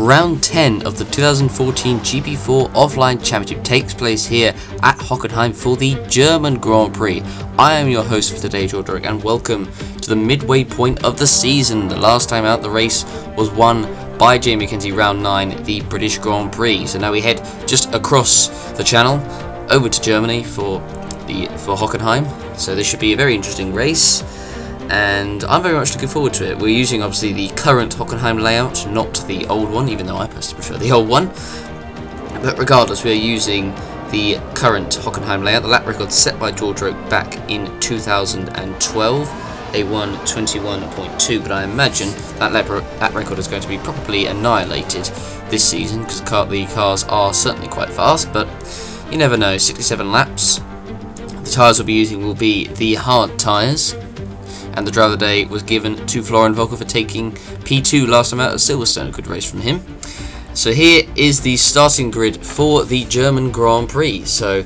Round 10 of the 2014 GP4 Offline Championship takes place here at Hockenheim for the German Grand Prix. I am your host for today, George, and welcome to the midway point of the season. The last time out, the race was won by Jamie Mackenzie, round 9, the British Grand Prix. So now we head just across the channel over to Germany for Hockenheim. So this should be a very interesting race, and I'm very much looking forward to it. We're using obviously the current Hockenheim layout, not the old one, even though I personally prefer the old one. But regardless, we are using the current Hockenheim layout. The lap record set by George Roke back in 2012, a 1:21.2. But I imagine that lap record is going to be probably annihilated this season because the cars are certainly quite fast. But you never know. 67 laps. The tyres we'll be using will be the hard tyres, and the driver of the day was given to Florian Volker for taking P2 last time out at Silverstone. A good race from him. So here is the starting grid for the German Grand Prix. So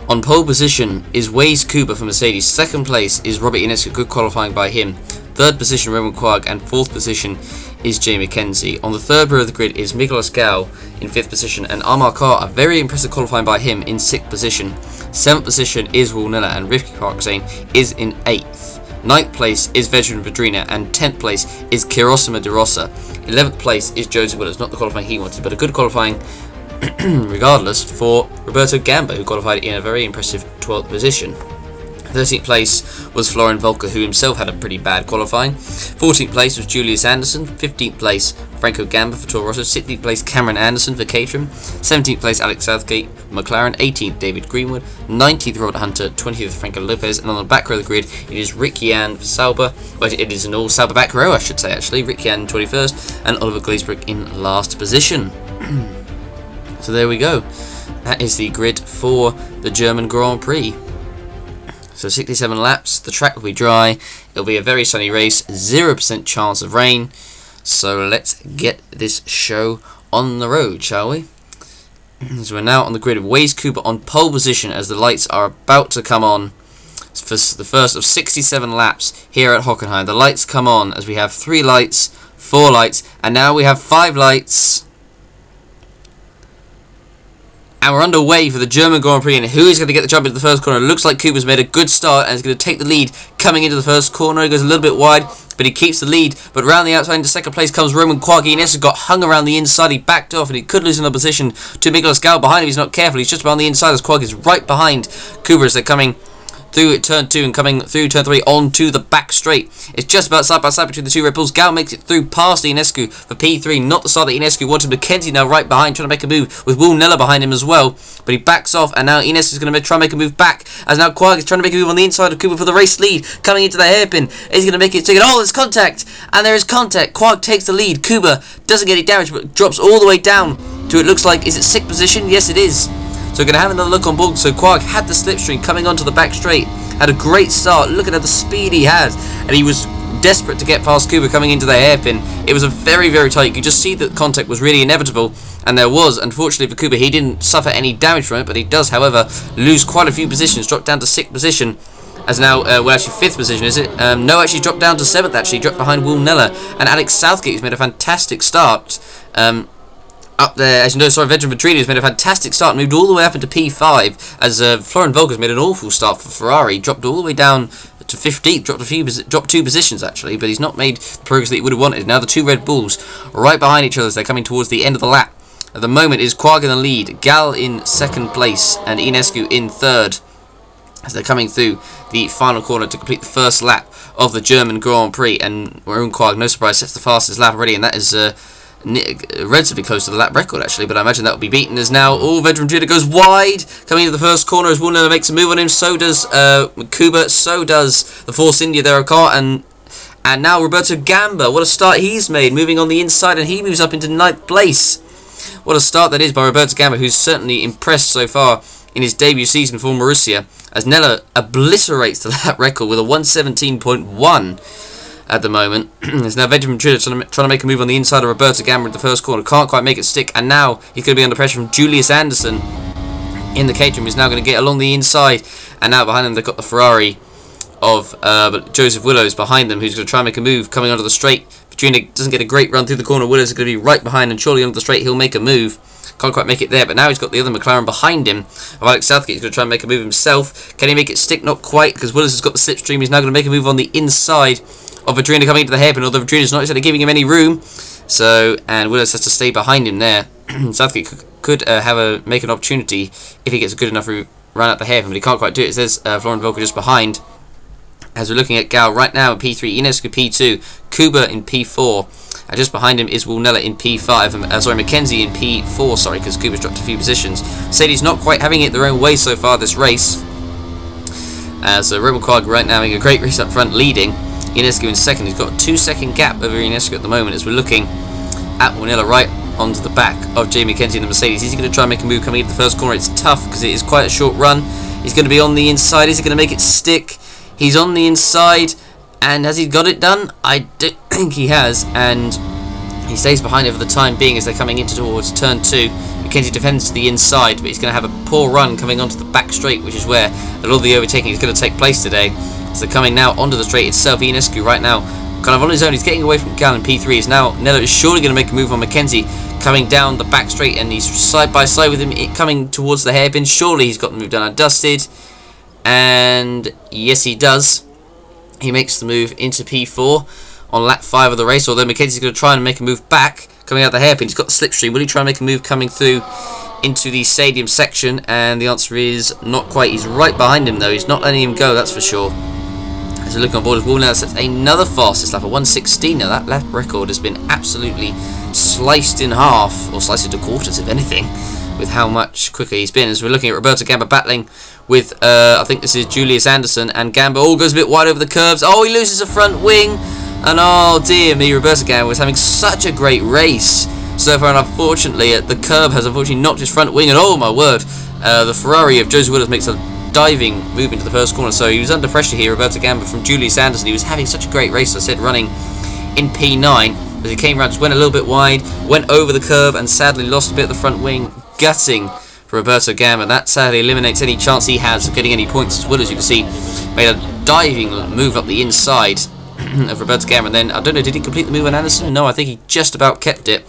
on pole position is Waze Kuba for Mercedes. Second place is Robert Ionescu, good qualifying by him. Third position Roman Quark, and fourth position is Jamie Mackenzie. On the third row of the grid is Nicolas Gall in fifth position, and Amar Kar, a very impressive qualifying by him, in sixth position. Seventh position is Will Niller, and Rivki Parkzane is in eighth. Ninth place is Vedran Vedrina, and 10th place is Kirosima De Rosa. 11th place is Joseph Willis, not the qualifying he wanted, but a good qualifying regardless for Roberto Gamba, who qualified in a very impressive 12th position. 13th place was Florian Volker, who himself had a pretty bad qualifying. 14th place was Julius Anderson. 15th place Franco Gamba for Toro Rosso. 16th place Cameron Anderson for Caterham. 17th place Alex Southgate for McLaren. 18th David Greenwood. 19th Robert Hunter. 20th Franco Lopez. And on the back row of the grid it is Rick Yan for Sauber. Well, it is an all Sauber back row, I should say actually. Rick Yan 21st and Oliver Glazebrook in last position. So there we go. That is the grid for the German Grand Prix. So 67 laps, the track will be dry, it'll be a very sunny race, 0% chance of rain. So let's get this show on the road, shall we? So we're now on the grid of Waze Cooper on pole position as the lights are about to come on for the first of 67 laps here at Hockenheim. The lights come on as we have 3 lights, 4 lights, and now we have 5 lights. And we're underway for the German Grand Prix, and who is going to get the jump into the first corner? It looks like Cooper's made a good start and is going to take the lead coming into the first corner. He goes a little bit wide, but he keeps the lead. But around the outside into second place comes Roman Quark. Ionescu got hung around the inside. He backed off, and he could lose another position to Nicolas Gall behind him. He's not careful. He's just around the inside as Quark is right behind Cooper as they're coming through turn 2 and coming through turn 3 onto the back straight. It's just about side by side between the two Red Bulls. Gall makes it through past Ionescu for P3, not the start that Ionescu wanted. Mackenzie now right behind, trying to make a move with Will Niller behind him as well, but he backs off, and now Ionescu is going to try and make a move back as now Quark is trying to make a move on the inside of Cooper for the race lead, coming into the hairpin. Is he going to make it take it? Oh, there's contact, and there is contact. Quark takes the lead. Cooper doesn't get any damage, but drops all the way down to, it looks like, is it 6th position? Yes, it is. So we're going to have another look on board. So Quark had the slipstream coming onto the back straight, had a great start. Look at the speed he has, and he was desperate to get past Cooper coming into the hairpin. It was a very, very tight. You could just see that contact was really inevitable, and there was. Unfortunately for Cooper, he didn't suffer any damage from it, but he does, however, lose quite a few positions. Dropped down to 6th position, as now, well, actually 5th position, is it? No, actually dropped down to 7th. Actually dropped behind Will Niller and Alex Southgate, who's made a fantastic start. Up there, as you know, Vedran Vedrina has made a fantastic start, moved all the way up into P5, as Florian Volker has made an awful start for Ferrari, dropped all the way down to 15th, dropped 2 positions actually, but he's not made the progress that he would have wanted. Now the two Red Bulls right behind each other as they're coming towards the end of the lap. At the moment is Quark in the lead, Gall in 2nd place, and Ionescu in 3rd, as they're coming through the final corner to complete the first lap of the German Grand Prix. And Roman Quark, no surprise, sets the fastest lap already, and that is relatively close to the lap record actually, but I imagine that will be beaten as now Vedran Vedrina goes wide coming into the first corner as Will Niller makes a move on him. So does Kuba, so does the Force India there, car, and now Roberto Gamba. What a start he's made, moving on the inside, and he moves up into 9th place. What a start that is by Roberto Gamba, who's certainly impressed so far in his debut season for Marussia, as Nella obliterates the lap record with a 1:17.1 at the moment. There's now Vedran Vedrina trying to make a move on the inside of Roberto Gamba in the first corner. Can't quite make it stick, and now he's going to be under pressure from Julius Anderson in the Caterham. He's now going to get along the inside, and now behind him they've got the Ferrari of Joseph Willows behind them, who's going to try and make a move coming onto the straight Junior doesn't get a great run through the corner. Willows is going to be right behind, and surely onto the straight he'll make a move. Can't quite make it there, but now he's got the other McLaren behind him. Alex Southgate is going to try and make a move himself. Can he make it stick? Not quite, because Willows has got the slipstream. He's now going to make a move on the inside of Adriana coming into the hairpin, although Adriana's not exactly giving him any room. So, and Willows has to stay behind him there. Southgate could make an opportunity if he gets a good enough run out the hairpin, but he can't quite do it. There's Florian Volker just behind. As we're looking at Gal right now in P3, Inescu P2, Kuba in P4. Just behind him is Wilnella in P5. Mackenzie in P4, sorry, because Kuba's dropped a few positions. Mercedes not quite having it their own way so far this race. As Roman Quag right now having a great race up front, leading. Inescu in second. He's got a 2-second gap over Inescu at the moment as we're looking at Wilnella right onto the back of Jamie Mackenzie in the Mercedes. He's going to try and make a move coming into the first corner. It's tough because it is quite a short run. He's going to be on the inside. Is he going to make it stick? He's on the inside. And has he got it done? I don't think he has, and he stays behind it for the time being as they're coming into towards turn 2. Mackenzie defends the inside, but he's going to have a poor run coming onto the back straight, which is where a lot of the overtaking is going to take place today. So they're coming now onto the straight itself. Inescu right now kind of on his own. He's getting away from Gal in P3. He's now Nello is surely going to make a move on Mackenzie coming down the back straight, and he's side by side with him coming towards the hairpin. Surely he's got the move done and dusted, and yes he does. He makes the move into P4 on lap 5 of the race, although Mackenzie's going to try and make a move back, coming out the hairpin. He's got the slipstream. Will he try and make a move coming through into the stadium section? And the answer is not quite. He's right behind him, though. He's not letting him go, that's for sure. As we look on board, Will now sets another fastest lap, a 1:16. Now, that lap record has been absolutely sliced in half, or sliced into quarters, if anything, with how much quicker he's been. As we're looking at Roberto Gamba battling with, I think this is Julius Anderson, and Gamba goes a bit wide over the curves. Oh, he loses a front wing, and oh dear me, Roberto Gamba was having such a great race so far, and unfortunately the curb has unfortunately knocked his front wing, and oh my word, the Ferrari of Joseph Williams makes a diving move into the first corner. So he was under pressure here, Roberto Gamba from Julius Anderson. He was having such a great race, I said, running in P9, as he came around, just went a little bit wide, went over the curve, and sadly lost a bit of the front wing, gutting for Roberto Gamba. That sadly eliminates any chance he has of getting any points, as well. As you can see, made a diving move up the inside of Roberto Gamba, and then, I don't know, did he complete the move on Anderson? No, I think he just about kept it.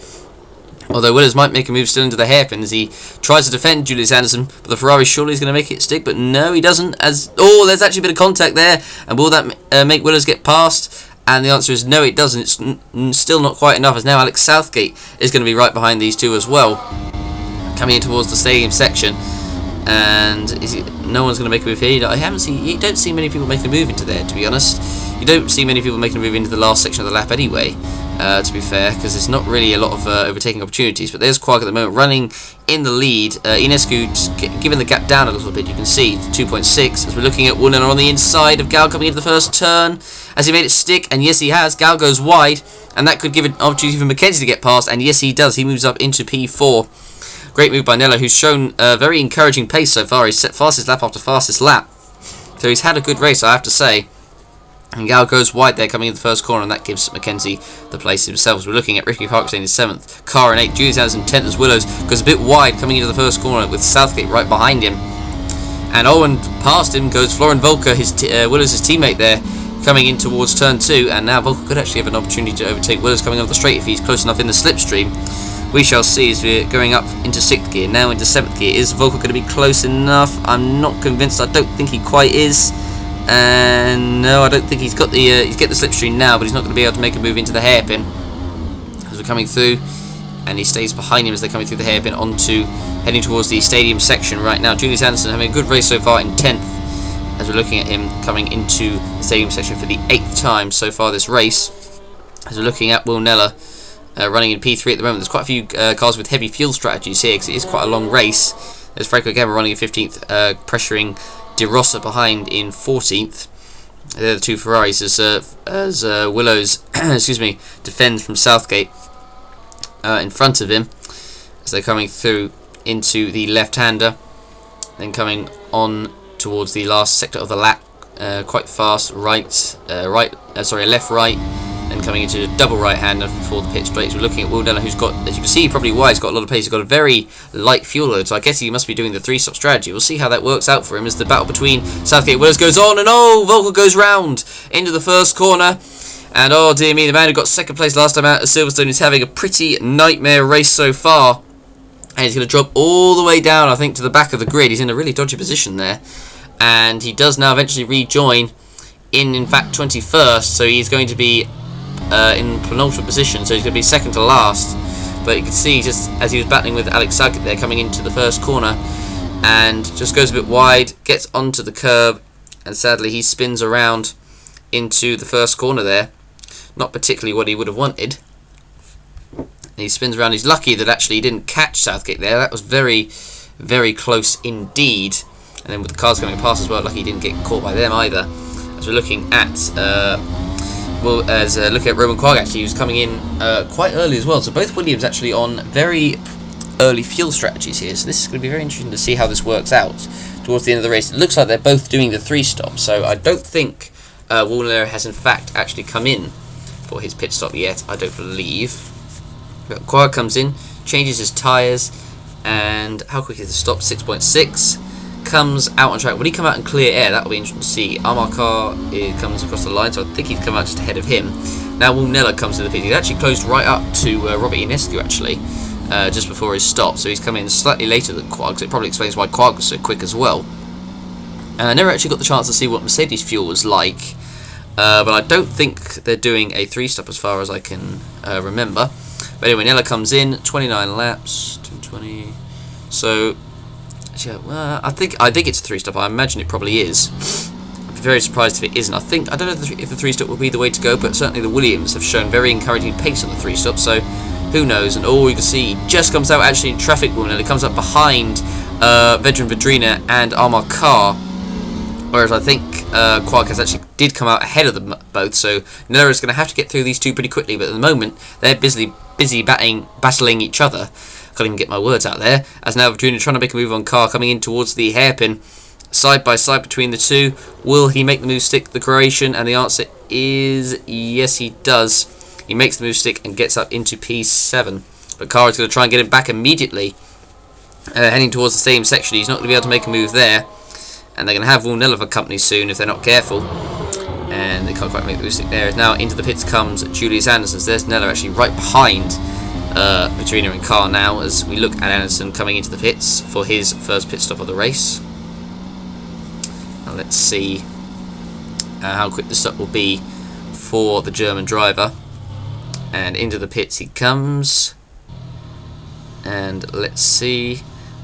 Although Williams might make a move still into the hairpin as he tries to defend Julius Anderson, but the Ferrari surely is going to make it stick, but no, he doesn't. There's actually a bit of contact there, and will that make Williams get past? And the answer is no, it doesn't. It's still not quite enough, as now Alex Southgate is going to be right behind these two as well, coming in towards the stadium section. And no one's going to make a move here. You don't see many people making a move into there, to be honest. You don't see many people making a move into the last section of the lap anyway, to be fair, because there's not really a lot of overtaking opportunities. But there's Quark at the moment running in the lead. Inescu just giving the gap down a little bit. You can see 2.6 as we're looking at Woolen on the inside of Gal coming into the first turn. As he made it stick, and yes he has. Gal goes wide, and that could give an opportunity for Mackenzie to get past, and yes he does. He moves up into P4. Great move by Nello, who's shown very encouraging pace so far. He's set fastest lap after fastest lap. So he's had a good race, I have to say. And Gal goes wide there coming in the first corner, and that gives Mackenzie the place himself. So we're looking at Ricky Parkstein in 7th, Carr in 8th, Julius Anderson 10th as Willows goes a bit wide coming into the first corner with Southgate right behind him. And Owen past him goes Florian Volker, Willows' teammate there, coming in towards turn 2. And now Volker could actually have an opportunity to overtake Willows coming off the straight if he's close enough in the slipstream. We shall see as we're going up into 6th gear, now into 7th gear. Is Volker going to be close enough? I'm not convinced. I don't think he quite is. And no, I don't think he's got the he's getting the slipstream now, but he's not going to be able to make a move into the hairpin as we're coming through. And he stays behind him as they're coming through the hairpin heading towards the stadium section right now. Julius Anderson having a good race so far in 10th as we're looking at him coming into the stadium section for the 8th time so far this race. As we're looking at Will Nella running in P3 at the moment. There's quite a few cars with heavy fuel strategies here because it is quite a long race. There's Franco Gamba running in 15th, pressuring De Rossa behind in 14th. They're the two Ferraris as Willows defends from Southgate in front of him as they're coming through into the left-hander, then coming on towards the last sector of the lap, quite fast, left-right, then coming into a double right-hander before the pit straight. So we're looking at Will Della, who's got, as you can see, probably why he's got a lot of pace. He's got a very light fuel load, so I guess he must be doing the 3-stop strategy. We'll see how that works out for him as the battle between Southgate and Willows goes on, and oh, Volker goes round into the first corner. And oh dear me, the man who got second place last time out at Silverstone is having a pretty nightmare race so far. And he's going to drop all the way down, I think, to the back of the grid. He's in a really dodgy position there. And he does now eventually rejoin in fact, 21st. So he's going to be in penultimate position. So he's going to be second to last. But you can see, just as he was battling with Alex Saget there, coming into the first corner. And just goes a bit wide, gets onto the curb. And sadly, he spins around into the first corner there. Not particularly what he would have wanted. And he spins around. He's lucky that actually he didn't catch Southgate there. That was very, very close indeed. And then with the cars coming past as well, lucky he didn't get caught by them either. As we're looking at, looking at Roman Quark actually, he was coming in quite early as well. So both Williams actually on very early fuel strategies here. So this is going to be very interesting to see how this works out towards the end of the race. It looks like they're both doing the 3-stop. So I don't think Woolner has in fact actually come in for his pit stop yet. I don't believe. But Quark comes in, changes his tyres, and how quick is the stop? 6.6. Comes out on track. Will he come out in clear air? That'll be interesting to see. Amarcar comes across the line, so I think he's come out just ahead of him. Now Woolner comes to the pit. He's actually closed right up to Robert Ionescu actually, just before his stop. So he's come in slightly later than Quark, so it probably explains why Quark was so quick as well. I never actually got the chance to see what Mercedes fuel was like, but I don't think they're doing a 3-stop as far as I can remember. But anyway, Nella comes in, 29 laps, 220. So, yeah, well, I think it's a 3-stop. I imagine it probably is. I'd be very surprised if it isn't. I don't know if the 3-stop will be the way to go, but certainly the Williams have shown very encouraging pace on the 3-stop. So, who knows? And all you can see, he just comes out actually in traffic, and it comes up behind Vedran Vedrina and Amarcar. Whereas I think Quark has actually did come out ahead of them both, so Nella is going to have to get through these two pretty quickly. But at the moment, they're busy battling each other. Can't even get my words out there. As now Vedrina trying to make a move on Carr, coming in towards the hairpin, side by side between the two. Will he make the move stick the Croatian? And the answer is yes, he does. He makes the move stick and gets up into P7. But Carr is going to try and get him back immediately, heading towards the same section. He's not going to be able to make a move there. And they're going to have Woolner for company soon if they're not careful. And they can't quite make the move stick there. Now into the pits comes Julius Anderson. So there's Nella actually right behind Vedrina and Carr now, as we look at Anderson coming into the pits for his first pit stop of the race. Now let's see how quick the stop will be for the German driver. And into the pits he comes. And let's see.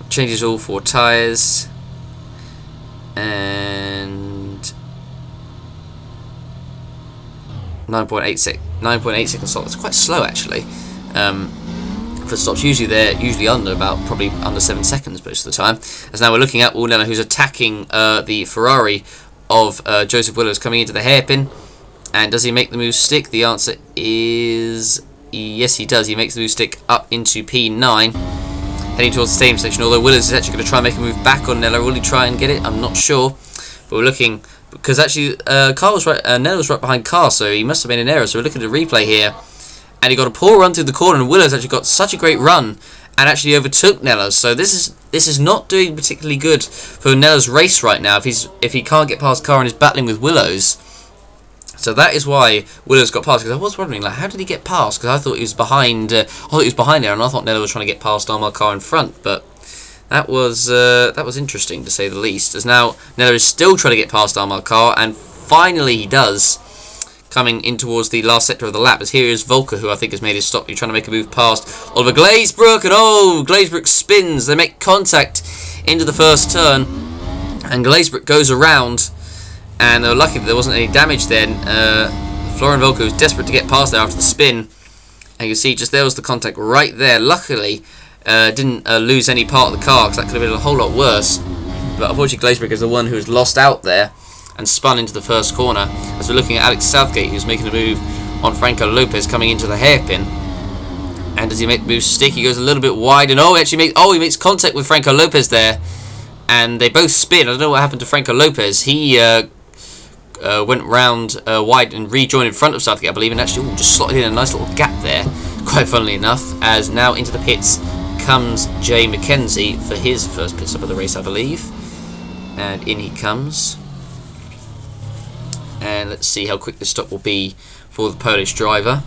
Changes all 4 tyres. And 9.8 second stop. It's quite slow actually. For stops, they're usually under probably under 7 seconds most of the time. As now we're looking at Woolner, who's attacking the Ferrari of Joseph Willows, coming into the hairpin. And does he make the move stick? The answer is yes, he does. He makes the move stick up into P9. Heading towards the same section, although Willis is actually going to try and make a move back on Nella. Will he try and get it? I'm not sure. But we're looking, because actually Nella was right behind Carr, so he must have been in error. So we're looking at a replay here. And he got a poor run through the corner, and Willis actually got such a great run and actually overtook Nella. So this is not doing particularly good for Nella's race right now if he can't get past Carr and is battling with Willows. So that is why Willows got past. Because I was wondering, like, how did he get past? Because I thought he was behind. there, and I thought Nella was trying to get past Amarcar in front. But that was interesting to say the least. As now Nella is still trying to get past Amarcar, and finally he does, coming in towards the last sector of the lap. As here is Volker, who I think has made his stop. He's trying to make a move past Oliver Glazebrook, and Glazebrook spins. They make contact into the first turn, and Glazebrook goes around. And they were lucky that there wasn't any damage then. Florian Volker was desperate to get past there after the spin. And you can see just there was the contact right there. Luckily, didn't lose any part of the car, because that could have been a whole lot worse. But unfortunately, Glazebrook is the one who was lost out there and spun into the first corner. As we're looking at Alex Southgate, who's making a move on Franco Lopez coming into the hairpin. And does he make the move stick? He goes a little bit wide, and he makes contact with Franco Lopez there. And they both spin. I don't know what happened to Franco Lopez. He went round wide and rejoined in front of Southgate, I believe, and actually just slotted in a nice little gap there, quite funnily enough. As now into the pits comes Jay McKenzie for his first pit stop of the race, I believe. And in he comes. And let's see how quick the stop will be for the Polish driver.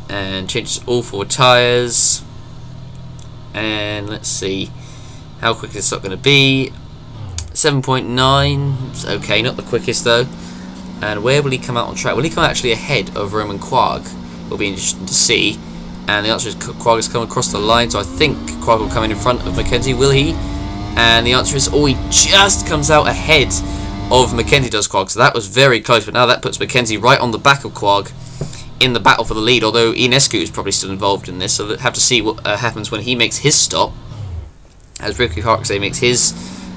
And changes all 4 tyres. And let's see how quick this stop going to be. 7.9. It's okay, not the quickest though. And where will he come out on track? Will he come actually ahead of Roman Quag? It'll be interesting to see. And the answer is Quag has come across the line, so I think Quag will come in front of Mackenzie. Will he? And the answer is, oh, he just comes out ahead of Mackenzie does, Quag. So that was very close, but now that puts Mackenzie right on the back of Quag in the battle for the lead, although Ionescu is probably still involved in this, so we'll have to see what happens when he makes his stop. As Ricky Harksay makes his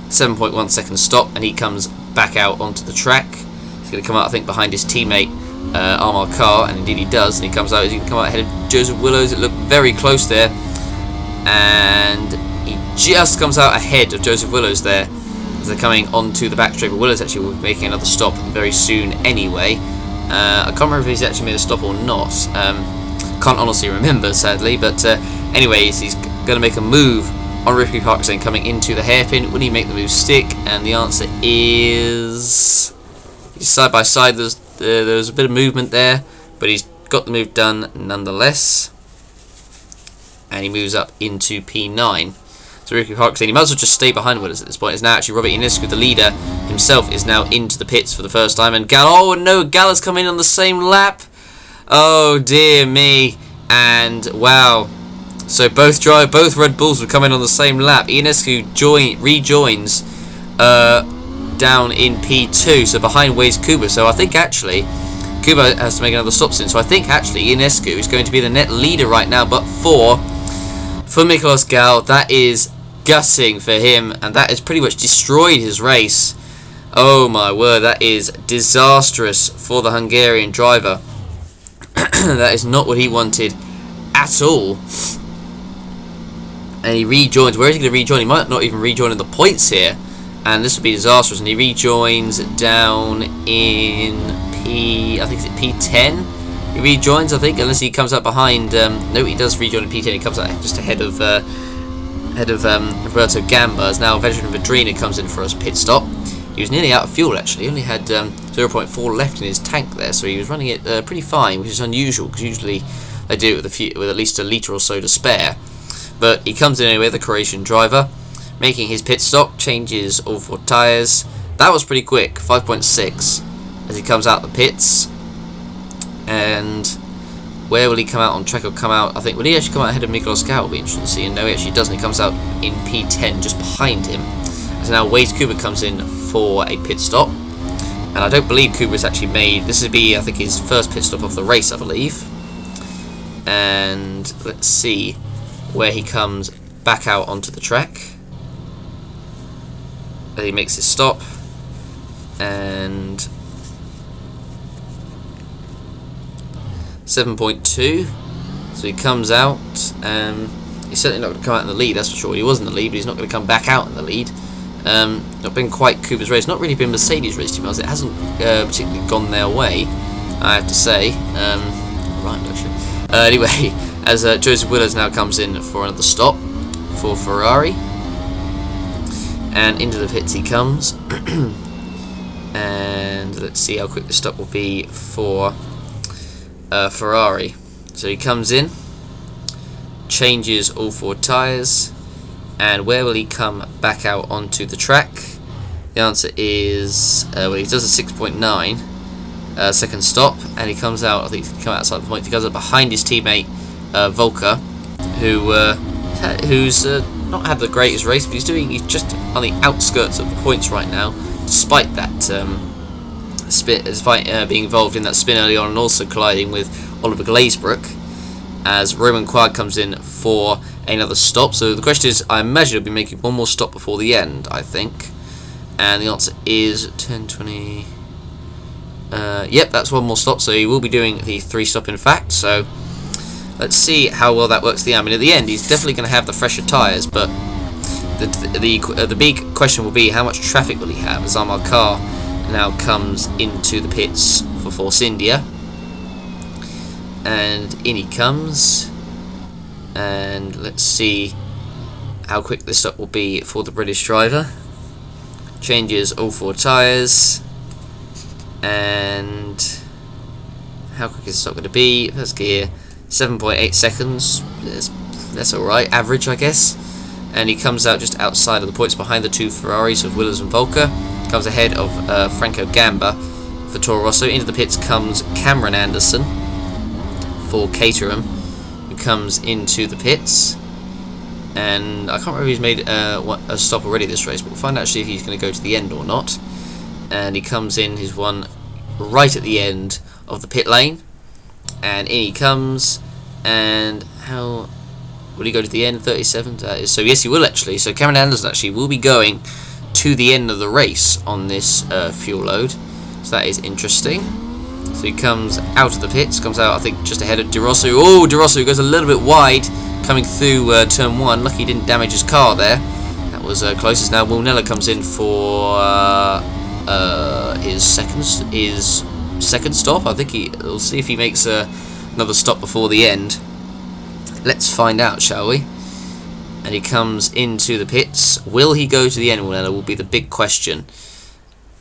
7.1 second stop, and he comes back out onto the track. He's going to come out, I think, behind his teammate Armar Carr, and indeed he does, and he comes out, he's going to come out ahead of Joseph Willows. It looked very close there, and he just comes out ahead of Joseph Willows there as they're coming onto the back straight, but Willows actually will be making another stop very soon anyway. I can't remember if he's actually made a stop or not, can't honestly remember sadly, but anyways, he's going to make a move on Ricky Parkinson coming into the hairpin. Will he make the move stick? And the answer is side by side. There's a bit of movement there, but he's got the move done nonetheless, and he moves up into P9. So Ricky Parkinson, he might as well just stay behind Willis at this point. It's now actually Robert Ionescu, the leader himself, is now into the pits for the first time, and oh no, Gall's come in on the same lap. Oh dear me, and wow. So both Red Bulls would come in on the same lap. Ionescu rejoins down in P2, so behind Wade's Kuba. So I think actually Kuba has to make another stop soon. So I think actually Ionescu is going to be the net leader right now. But for Miklos Gal, that is gutting for him, and that has pretty much destroyed his race. Oh my word, that is disastrous for the Hungarian driver. That is not what he wanted at all. And he rejoins. Where is he going to rejoin? He might not even rejoin in the points here, and this would be disastrous. And he rejoins down in I think it's P10. He rejoins, I think, unless he comes up behind. No, he does rejoin in P10. He comes up just ahead of Roberto Gamba. As now veteran Vedrina comes in for his pit stop. He was nearly out of fuel actually. He only had 0.4 left in his tank there, so he was running it pretty fine, which is unusual because usually they do it with at least a litre or so to spare. But he comes in anyway, the Croatian driver, making his pit stop, changes all 4 tyres. That was pretty quick, 5.6, as he comes out the pits. And where will he come out on track? He'll come out, I think, will he actually come out ahead of Miklos Gal? Will be interesting to see. And no, he actually doesn't. He comes out in P10, just behind him. So now Wade Kuba comes in for a pit stop. And I don't believe Kuba's actually made, this would be, I think, his first pit stop of the race, I believe. And let's see where he comes back out onto the track. And he makes his stop, and 7.2. So he comes out. He's certainly not going to come out in the lead, that's for sure. He was in the lead, but he's not going to come back out in the lead. Not been quite Kuba's race. Not really been Mercedes' race, to be honest. It hasn't particularly gone their way, I have to say. Right, actually. Anyway, as Joseph Willows now comes in for another stop for Ferrari, and into the pits he comes. And let's see how quick the stop will be for Ferrari. So he comes in, changes all 4 tyres, and where will he come back out onto the track? The answer is, well, he does a 6.9 second stop, and he comes out, I think he's going to come outside the point. He goes up behind his teammate Volker, who's not had the greatest race, but he's just on the outskirts of the points right now, despite that despite being involved in that spin early on and also colliding with Oliver Glazebrook, as Roman Quag comes in for another stop. So the question is, I imagine he'll be making one more stop before the end, I think. And the answer is 10, 20... yep, that's one more stop, so he will be doing the 3 stop in fact. So let's see how well that works. I mean, at the end, he's definitely going to have the fresher tyres, but the big question will be how much traffic will he have, as Armar Carr now comes into the pits for Force India. And in he comes, and let's see how quick this stop will be for the British driver. Changes all 4 tyres, And how quick is the stop going to be? First gear, 7.8 seconds. That's alright, average I guess. And he comes out just outside of the points behind the two Ferraris of Williams and Volker. Comes ahead of Franco Gamba for Toro Rosso. Into the pits comes Cameron Anderson for Caterham, who comes into the pits. And I can't remember if he's made a stop already this race, but we'll find out actually if he's going to go to the end or not. And he comes in his one right at the end of the pit lane. And in he comes. And how... will he go to the end? 37? So yes, he will actually. So Cameron Anderson actually will be going to the end of the race on this fuel load. So that is interesting. So he comes out of the pits, comes out I think just ahead of De Rosso. Oh, De Rosso goes a little bit wide coming through turn 1. Lucky he didn't damage his car there. That was closest. Now Will Neller comes in for his second stop. I think we'll see if he makes another stop before the end. Let's find out, shall we? And he comes into the pits. Will he go to the end, will be the big question.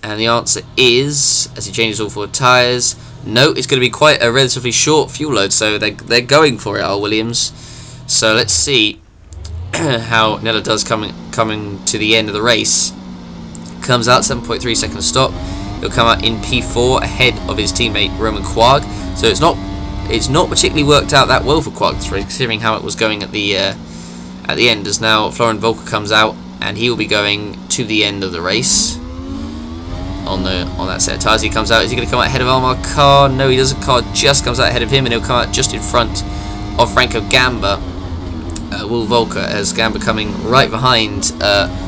And the answer is, as he changes all 4 tyres, no, it's going to be quite a relatively short fuel load, so they're going for it, our Williams. So let's see how Nella does coming to the end of the race. Comes out 7.3 second stop. He'll come out in P4 ahead of his teammate Roman Quag. So it's not particularly worked out that well for Quag this race, considering how it was going at the end. As now Florian Volker comes out, and he will be going to the end of the race on that set of tyres. He comes out. Is he going to come out ahead of Almar Carr? No, he doesn't. Carr just comes out ahead of him, and he'll come out just in front of Franco Gamba. Will Volker, as Gamba coming right behind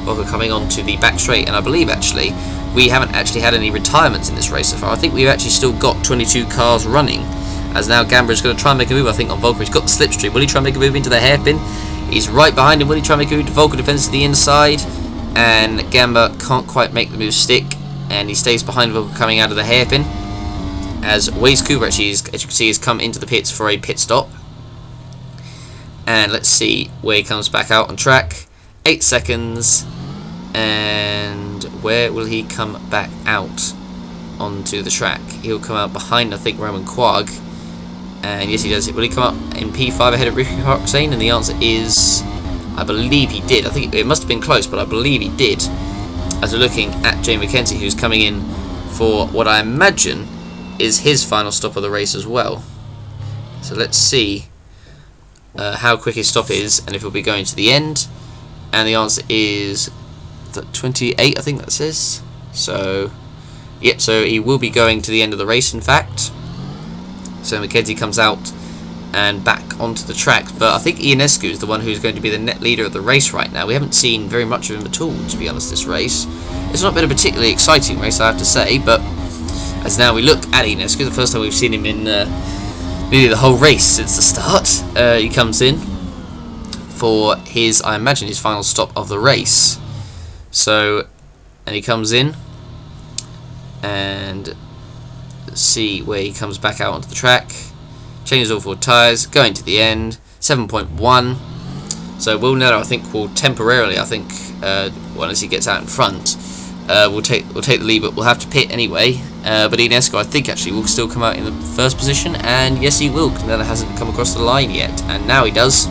Volker coming onto the back straight. And I believe actually we haven't actually had any retirements in this race so far. I think we've actually still got 22 cars running. As now Gamba is going to try and make a move, I think, on Volker. He's got the slipstream. Will he try and make a move into the hairpin? He's right behind him. Will he try and make a move to Volker? Defends to the inside. And Gamba can't quite make the move stick. And he stays behind Volker coming out of the hairpin. As Waze Cooper, actually, as you can see, has come into the pits for a pit stop. And let's see where he comes back out on track. 8 seconds. And where will he come back out onto the track? He'll come out behind, I think, Roman Quag. And yes, he does. Will he come up in P5 ahead of Ricky Hoxane? And the answer is, I believe he did. I think it must have been close, but I believe he did. As we're looking at Jay McKenzie, who's coming in for what I imagine is his final stop of the race as well. So let's see how quick his stop is, and if he'll be going to the end. And the answer is 28, I think that says. So, yep, so he will be going to the end of the race, in fact. So McKenzie comes out and back onto the track. But I think Ionescu is the one who's going to be the net leader of the race right now. We haven't seen very much of him at all, to be honest, this race. It's not been a particularly exciting race, I have to say, but as now we look at Ionescu, the first time we've seen him in nearly the whole race since the start, he comes in for his, I imagine, his final stop of the race. So, and he comes in, and let's see where he comes back out onto the track. Changes all 4 tyres, going to the end, 7.1. So Will Neller, I think, will temporarily, well, as he gets out in front, we'll take the lead, but we'll have to pit anyway. But Ionescu, I think, actually will still come out in the first position, and yes, he will, because Neller hasn't come across the line yet, and now he does.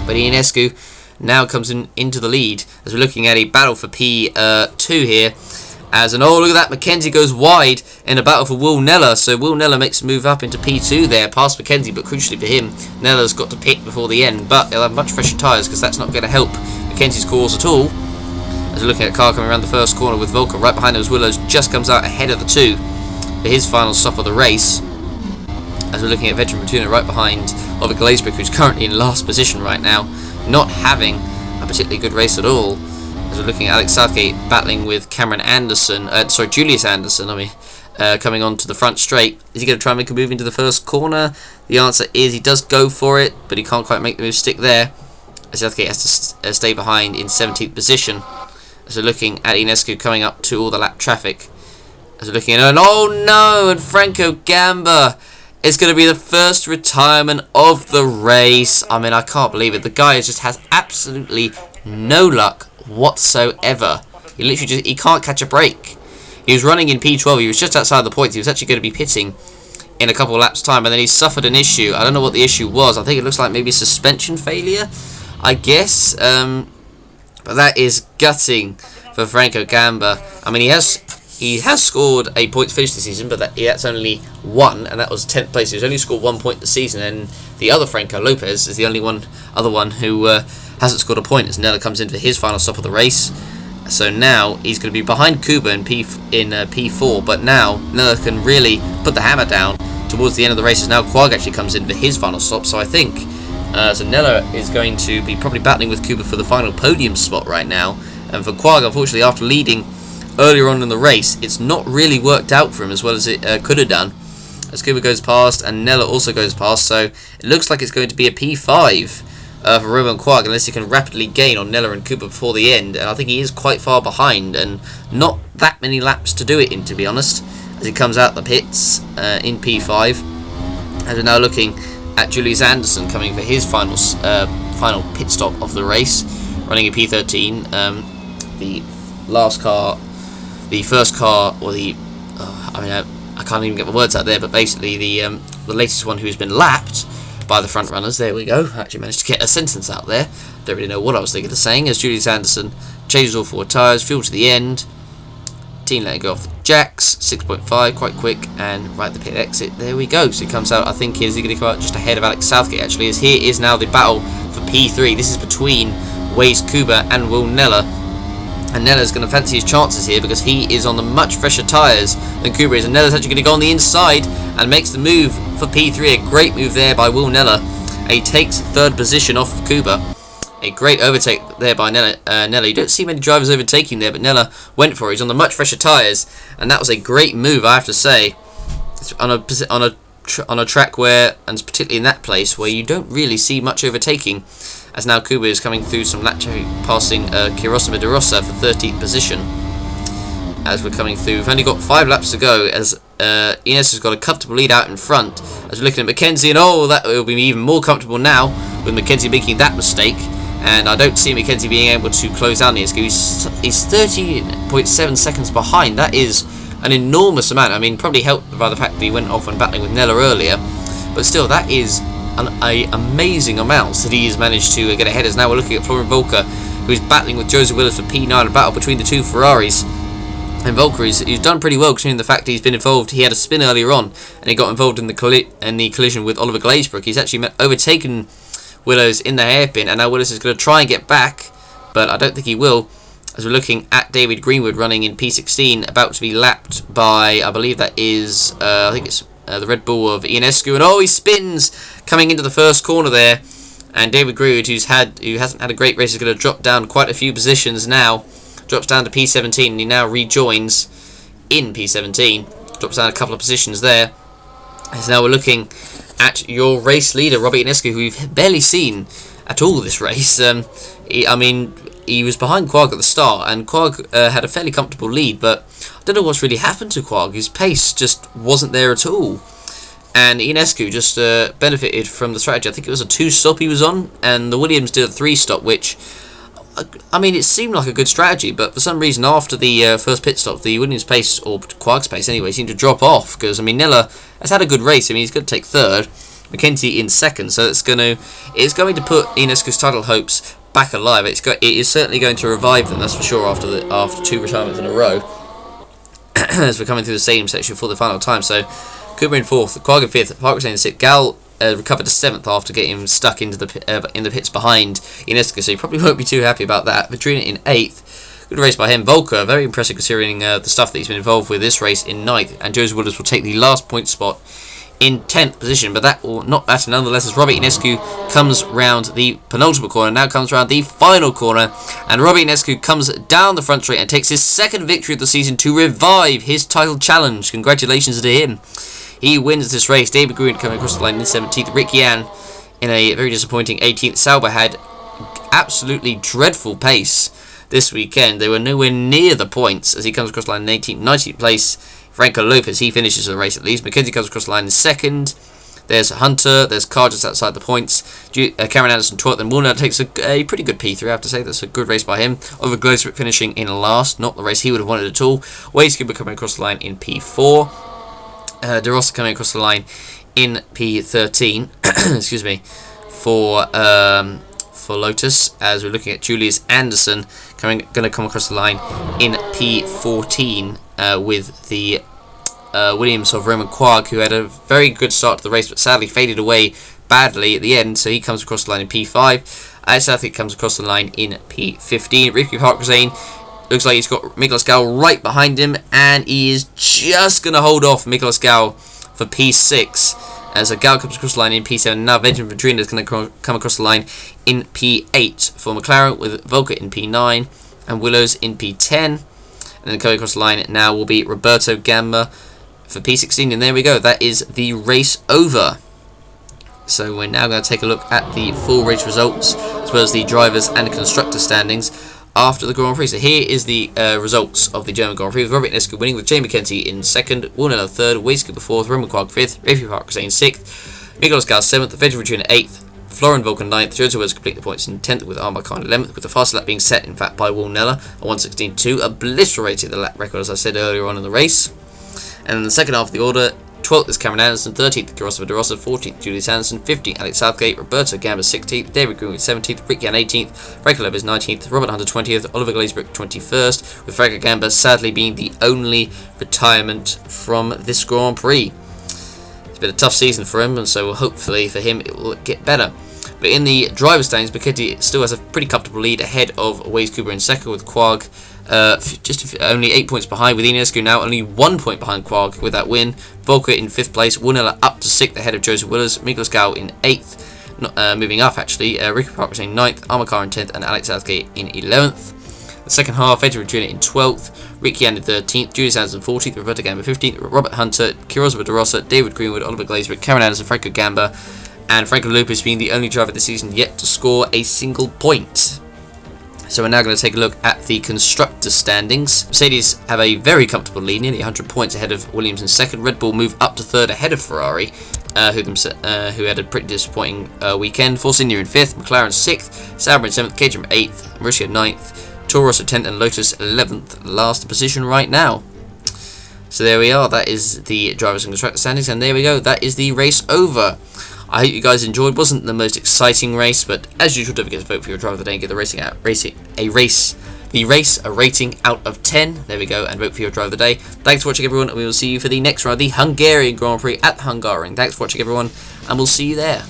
But Ionescu now comes into the lead as we're looking at a battle for P2 here. Oh, look at that, McKenzie goes wide in a battle for Will Neller. So Will Neller makes a move up into P2 there, past McKenzie, but crucially for him, Neller's got to pit before the end. But he'll have much fresher tyres, because that's not going to help McKenzie's cause at all. As we're looking at a car coming around the first corner with Volker right behind him as Willows just comes out ahead of the two for his final stop of the race. As we're looking at Veteran Fortuna right behind Oliver Glazebrook, who's currently in last position right now, not having a particularly good race at all. As we're looking at Alex Southgate battling with Julius Anderson, coming on to the front straight. Is he going to try and make a move into the first corner? The answer is he does go for it, but he can't quite make the move stick there. As Southgate has to stay behind in 17th position. As we're looking at Ionescu coming up to all the lap traffic. As we're looking at, oh no, and Franco Gamba is going to be the first retirement of the race. I can't believe it. The guy just has absolutely no luck whatsoever. He literally he can't catch a break. He was running in P12. He was just outside the points. He was actually going to be pitting in a couple of laps' time, and then he suffered an issue. I don't know what the issue was. I think it looks like maybe suspension failure, I guess. But that is gutting for Franco Gamba. I mean, he has scored a point to finish the season, but that's only one, and that was 10th place. He's only scored 1 point this season, and the other Franco Lopez is the only other one who hasn't scored a point as Nella comes in for his final stop of the race. So now he's going to be behind Kuba in P4, but now Nella can really put the hammer down towards the end of the race as now Quag actually comes in for his final stop. So I think so Nella is going to be probably battling with Kuba for the final podium spot right now. And for Quag, unfortunately, after leading earlier on in the race, it's not really worked out for him as well as it could have done. As Kuba goes past and Nella also goes past, so it looks like it's going to be a P5 for Roman Quag, unless he can rapidly gain on Nella and Cooper before the end, and I think he is quite far behind, and not that many laps to do it in, to be honest, as he comes out the pits in P5. As we're now looking at Julius Anderson coming for his final pit stop of the race, running a P13. The first car, or I can't even get my words out there, but basically the latest one who's been lapped by the front runners. There we go. I actually managed to get a sentence out there. Don't really know what I was thinking of saying. As Julius Anderson changes all 4 tyres, fuel to the end. Team letting go off the jacks. 6.5, quite quick, and right at the pit exit. There we go. So he comes out. I think is he going to come out just ahead of Alex Southgate actually. As here is now the battle for P3. This is between Waze Kuba and Will Nella. And Nella's going to fancy his chances here because he is on the much fresher tyres than Kuba is. And Nella's actually going to go on the inside and makes the move for P3. A great move there by Will Nella. And he takes 3rd position off of Kuba. A great overtake there by Nella. You don't see many drivers overtaking there, but Nella went for it. He's on the much fresher tyres. And that was a great move, I have to say. It's on a track where, and particularly in that place, where you don't really see much overtaking. As now Kuba is coming through some lap passing Kirosima de Rossa for 13th position. As we're coming through, we've only got 5 laps to go as Ines has got a comfortable lead out in front. As we're looking at Mackenzie, and that will be even more comfortable now with Mackenzie making that mistake. And I don't see Mackenzie being able to close down Ines. He's 13.7 seconds behind. That is an enormous amount. I mean, probably helped by the fact that he went off and battling with Nella earlier. But still, that is an amazing amount that he has managed to get ahead. As now we're looking at Florian Volker, who is battling with Joseph Willis for P9, a battle between the 2 Ferraris. And Volker he's done pretty well considering the fact that he's been involved. He had a spin earlier on, and he got involved in the collision with Oliver Glazebrook. He's actually overtaken Willows in the hairpin, and now Willis is going to try and get back, but I don't think he will. As we're looking at David Greenwood running in P16, about to be lapped by, I believe that is, I think it's the Red Bull of Ionescu, and he spins coming into the first corner there. And David Greenwood, who hasn't had a great race, is going to drop down quite a few positions now. Drops down to P17, and he now rejoins in P17. Drops down a couple of positions there. As now we're looking at your race leader, Robert Ionescu, who we've barely seen at all this race. He was behind Quag at the start, and Quag had a fairly comfortable lead, but I don't know what's really happened to Quag. His pace just wasn't there at all. And Ionescu just benefited from the strategy. I think it was a 2-stop he was on, and the Williams did a 3-stop, which, I mean, it seemed like a good strategy, but for some reason after the first pit stop, the Williams pace, or Quag's pace anyway, seemed to drop off, because, I mean, Nella has had a good race. I mean, he's going to take 3rd, Mackenzie in 2nd, so it's going to put Ionescu's title hopes back alive. It is certainly going to revive them, that's for sure, after 2 retirements in a row. As we're coming through the stadium section for the final time. So Cooper in 4th, Quag in 5th, Parker in 6th, Gal recovered to 7th after getting stuck into in the pits behind Ionescu, so you probably won't be too happy about that. Vitrina in 8th, good race by him. Volker, very impressive considering the stuff that he's been involved with this race, in 9th, and Joseph Willis will take the last point spot in 10th position, but that will not matter nonetheless as Robert Ionescu comes round the penultimate corner, now comes round the final corner, and Robert Ionescu comes down the front straight and takes his 2nd victory of the season to revive his title challenge. Congratulations to him. He wins this race. David Green coming across the line in 17th, Rick Yan in a very disappointing 18th. Sauber had absolutely dreadful pace this weekend. They were nowhere near the points as he comes across the line in 18th, 19th place. Franco Lopez, he finishes the race at least. Mackenzie comes across the line in 2nd. There's Hunter, there's Carr just outside the points. Cameron Anderson 12th, and Woolner takes a pretty good P3, I have to say. That's a good race by him. Oliver Glazebrook finishing in last, not the race he would have wanted at all. Wayscuber coming across the line in P4. De Rossa coming across the line in P13. Excuse me. For Lotus, as we're looking at Julius Anderson going to come across the line in P14 with the Williams of Roman Quagg, who had a very good start to the race but sadly faded away badly at the end, so he comes across the line in P5. Alex Southgate comes across the line in P15. Ricky Park-Rosane looks like he's got Nicolas Gal right behind him, and he is just going to hold off Nicolas Gal for P6. As a Gal comes across the line in P7, now Benjamin Vedrina is going to come across the line in P8 for McLaren, with Volker in P9 and Willows in P10. And then coming across the line now will be Roberto Gamba for P16. And there we go, that is the race over. So we're now going to take a look at the full race results, as well as the drivers and constructor standings after the Grand Prix. So here is the results of the German Grand Prix, with Robert Nesca winning, with Jay McKenzie in 2nd, Woolner 3rd, Wayscuber 4th, Roman Quagg 5th, Ricky Park-Rosane 6th, Nicolas Gal 7th, Vedra Virginia 8th, Florian Vulcan 9th, Joseph Wills complete the points in 10th, with Armar Khan 11th, with the fastest lap being set, in fact, by Woolnella, a 1:16.2, obliterated the lap record, as I said earlier on in the race. And in the second half of the order, 12th is Cameron Anderson, 13th Christopher De Rossa, 14th Julius Anderson, 15th Alex Southgate, Roberto Gamba 16th, David Greenwood 17th, Rick Yan 18th, Frank Lopez 19th, Robert Hunter 20th, Oliver Glazebrook 21st, with Frank Gamba sadly being the only retirement from this Grand Prix. It's been a tough season for him, and so hopefully for him it will get better. But in the driver's standings, Bichetti still has a pretty comfortable lead ahead of Wayscuber in second, with Quagg just only 8 points behind, with Ionescu now only 1 point behind Quagg with that win. Volker in 5th place, Woolnella up to 6th ahead of Joseph Willers, Nicolas Gal in 8th, moving up actually, Ricky Park in 9th, Armar Khan in 10th, and Alex Southgate in 11th. The second half, Vedra Virginia in 12th, Ricky Yan in 13th, Julius Anderson 14th, Roberto Gamba 15th, Robert Hunter, Kirosa De Rossa, David Greenwood, Oliver Glazebrook, Cameron Anderson, Franco Gamba, and Franco Lopez being the only driver this season yet to score a single point. So we're now going to take a look at the constructor standings. Mercedes have a very comfortable lead, nearly 100 points ahead of Williams in second. Red Bull move up to third ahead of Ferrari, who had a pretty disappointing weekend. Force India in 5th, McLaren 6th, Sauber in 7th, Caterham 8th, Marussia 9th, Toro Rosso 10th, and Lotus 11th, last position right now. So there we are, that is the drivers and constructor standings, and there we go, that is the race over. I hope you guys enjoyed. Wasn't the most exciting race, but as usual, don't forget to vote for your driver of the day and give the race a rating out of 10. There we go, and vote for your driver of the day. Thanks for watching, everyone, and we will see you for the next round, the Hungarian Grand Prix at Hungaroring. Thanks for watching, everyone, and we'll see you there.